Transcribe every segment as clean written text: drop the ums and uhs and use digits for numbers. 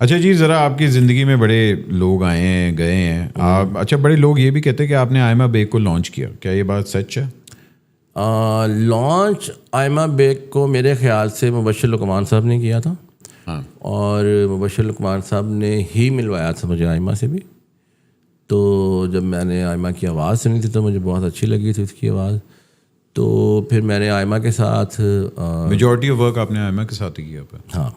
اچھا جی، ذرا آپ کی زندگی میں بڑے لوگ آئے ہیں گئے ہیں آپ، اچھا بڑے لوگ یہ بھی کہتے ہیں کہ آپ نے آئمہ بیگ کو لانچ کیا، کیا یہ بات سچ ہے؟ لانچ آئمہ بیگ کو میرے خیال سے مبشر لقمان صاحب نے کیا تھا، ہاں، اور مبشر لقمان صاحب نے ہی ملوایا تھا مجھے آئمہ سے بھی. تو جب میں نے آئمہ کی آواز سنی تھی تو مجھے بہت اچھی لگی تھی اس کی آواز. تو پھر میں نے آئمہ کے ساتھ میجورٹی آف ورک آپ نے آئمہ کے ساتھ ہی کیا پہ. ہاں.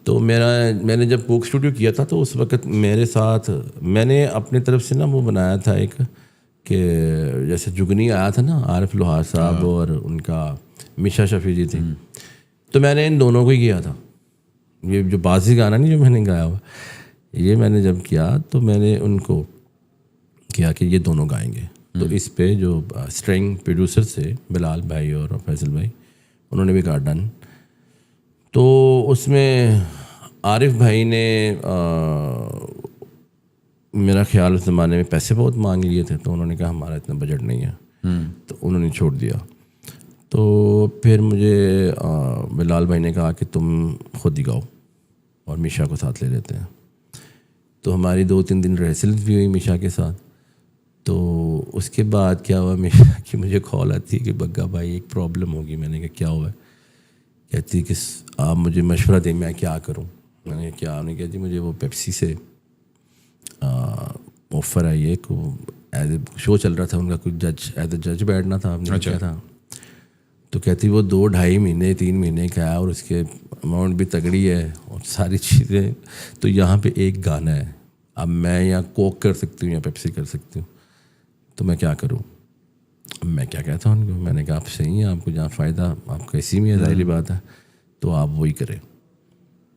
تو میں نے جب کوک اسٹوڈیو کیا تھا تو اس وقت میرے ساتھ میں نے اپنی طرف سے نا وہ بنایا تھا ایک، کہ جیسے جگنی آیا تھا نا عارف لوہار صاحب اور ان کا میشا شفیع جی تھی، تو میں نے ان دونوں کو ہی کیا تھا. یہ جو بازی گانا نہیں جو میں نے گایا ہوا، یہ میں نے جب کیا تو میں نے ان کو کیا کہ یہ دونوں گائیں گے. تو اس پہ جو اسٹرنگ پروڈیوسر تھے بلال بھائی اور فیصل بھائی، انہوں نے بھی کہا ڈن. تو اس میں عارف بھائی نے میرا خیال اس زمانے میں پیسے بہت مانگ لیے تھے، تو انہوں نے کہا ہمارا اتنا بجٹ نہیں ہے، تو انہوں نے چھوڑ دیا. تو پھر مجھے بلال بھائی نے کہا کہ تم خود ہی گاؤ اور میشا کو ساتھ لے لیتے ہیں. تو ہماری 2-3 دن ریہرسل بھی ہوئی میشا کے ساتھ. تو اس کے بعد کیا ہوا، میشا کی مجھے کال آتی ہے کہ بگا بھائی ایک پرابلم ہوگی. میں نے کہا کیا ہوا ہے؟ کہتی کہ آپ مجھے مشورہ دیں میں کیا کروں. میں نے کہا آپ نے کہا جی مجھے وہ پیپسی سے آفر آئی ہے کہ ایز اے شو چل رہا تھا ان کا، کچھ جج ایز اے جج بیٹھنا تھا، آپ نے کیا تھا. تو کہتی وہ 2-2.5 مہینے 3 مہینے کا ہے اور اس کے اماؤنٹ بھی تگڑی ہے اور ساری چیزیں. تو یہاں پہ ایک گانا ہے، اب میں یا کوک کر سکتی ہوں یا پیپسی کر سکتی ہوں، تو میں کیا کروں. میں کیا کہتا ہوں ان کو، میں نے کہا آپ صحیح ہیں، آپ کو جہاں فائدہ آپ کو اسی میں ہے، ظاہری بات ہے، تو آپ وہی کریں.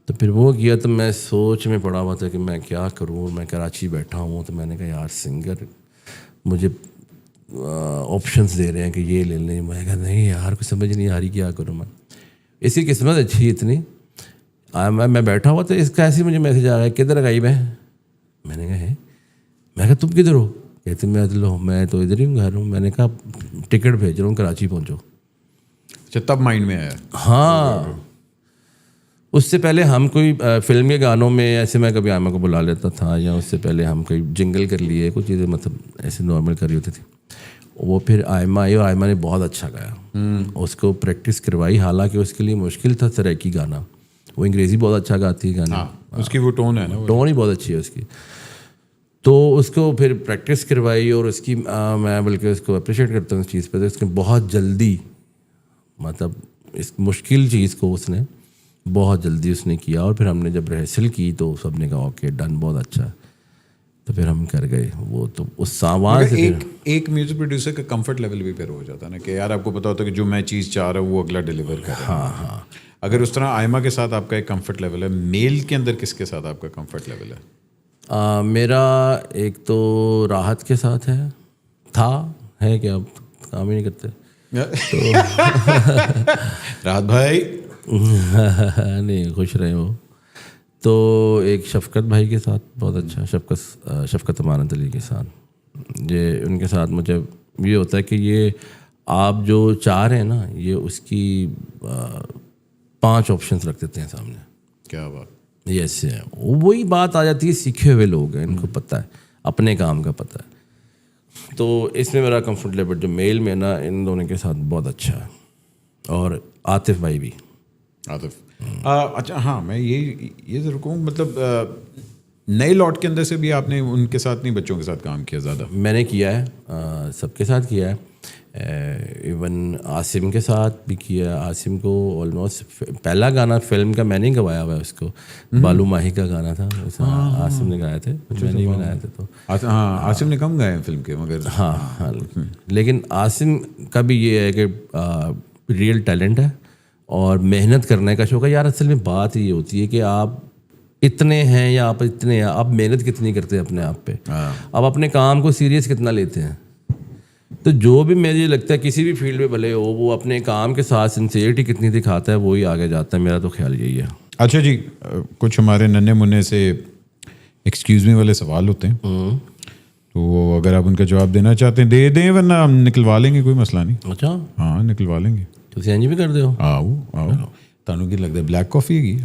تو پھر وہ کیا. تو میں سوچ میں پڑا ہوا تھا کہ میں کیا کروں. میں کراچی بیٹھا ہوں، تو میں نے کہا یار سنگر مجھے آپشنز دے رہے ہیں کہ یہ لے لیں. میں کہا نہیں یار کچھ سمجھ نہیں آ رہی کیا کروں میں. اسی قسمت اچھی اتنی میں بیٹھا ہوا تو اس کا ایسے مجھے میسیج آ گیا کدھر گئی میں نے کہا ہے. میں کہا تم کدھر ہو؟ کہتے میں تو ادھر ہی ہوں، گھر ہوں. میں نے کہا ٹکٹ بھیج رہا ہوں کراچی پہنچو. اچھا تب مائنڈ میں آیا؟ ہاں اس سے پہلے ہم کوئی فلم کے گانوں میں ایسے میں کبھی آئمہ کو بلا لیتا تھا، یا اس سے پہلے ہم کوئی جنگل کر لیے، کچھ چیزیں مطلب ایسے نارمل کر رہی ہوتی تھی. وہ پھر آئمہ آئی اور آئمہ نے بہت اچھا گایا. اس کو پریکٹس کروائی، حالانکہ اس کے لیے مشکل تھا سریکی گانا. وہ انگریزی بہت اچھا گاتی ہے گانا، اس کی وہ ٹون ہے نا، ٹون ہی بہت اچھی ہے اس کی. تو اس کو پھر پریکٹس کروائی اور اس کی میں بلکہ اس کو اپریشیٹ کرتا ہوں اس چیز پہ. تو اس نے بہت جلدی مطلب اس مشکل چیز کو اس نے بہت جلدی اس نے کیا. اور پھر ہم نے جب ریہرسل کی تو سب نے کہا اوکے ڈن بہت اچھا. تو پھر ہم کر گئے وہ. تو اس سامان سے ایک میوزک پروڈیوسر کا کمفرٹ لیول بھی پھر ہو جاتا ہے نا، کہ یار آپ کو پتا ہوتا ہے کہ جو میں چیز چاہ رہا ہوں وہ اگلا ڈیلیور کر رہا ہے. ہاں اگر اس طرح آئمہ کے ساتھ آپ کا ایک کمفرٹ لیول ہے، میل کے اندر کس کے ساتھ آپ کا کمفرٹ لیول ہے؟ میرا ایک تو راحت کے ساتھ ہے کہ اب کام ہی نہیں کرتے راحت بھائی نہیں خوش رہے وہ. تو ایک شفقت بھائی کے ساتھ بہت اچھا، شفقت امانت علی کے ساتھ. یہ ان کے ساتھ مجھے یہ ہوتا ہے کہ یہ آپ جو چاہ رہے ہیں نا، یہ اس کی 5 آپشنس رکھ دیتے ہیں سامنے. کیا بات ایسے ہیں. وہی بات آ جاتی ہے، سیکھے ہوئے لوگ ہیں، ان کو پتہ ہے اپنے کام کا پتہ ہے. تو اس میں میرا کمفرٹ لیول جو میل میں نا ان دونوں کے ساتھ بہت اچھا ہے. اور عاطف بھائی بھی. عاطف اچھا ہاں، میں یہ ضرور کہوں مطلب نئے لاٹ کے اندر سے بھی آپ نے ان کے ساتھ نہیں بچوں کے ساتھ کام کیا زیادہ؟ میں نے کیا ہے، سب کے ساتھ کیا ہے. ایون عاصم کے ساتھ بھی کیا. عاصم کو آلموسٹ پہلا گانا فلم کا میں نے گوایا ہوا ہے اس کو. بالو ماہی کا گانا تھا، عاصم نے گائے تھے، میں نہیں بنایا تھا. تو ہاں عاصم نے کم گائے ہیں فلم کے، مگر ہاں لیکن عاصم کا بھی یہ ہے کہ ریئل ٹیلنٹ ہے اور محنت کرنے کا شوق ہے. یار اصل میں بات یہ ہوتی ہے کہ آپ اتنے ہیں یا آپ اتنے ہیں، آپ محنت کتنی کرتے ہیں اپنے آپ پہ، آپ اپنے کام کو سیریس کتنا لیتے ہیں. تو جو بھی مجھے لگتا ہے کسی بھی فیلڈ میں بھلے ہو، وہ اپنے کام کے ساتھ سنسیئرٹی کتنی دکھاتا ہے وہی آگے جاتا ہے. میرا تو خیال یہی ہے. اچھا جی، کچھ ہمارے ننے منے سے ایکسکیوز می والے سوال ہوتے ہیں، تو اگر آپ ان کا جواب دینا چاہتے ہیں دے دیں، ورنہ ہم نکلوا لیں گے، کوئی مسئلہ نہیں. اچھا ہاں نکلوا لیں گے. تو سی این جی بھی کر دے ہو؟ آؤ تانوں کی لگتا ہے بلیک کافی ہے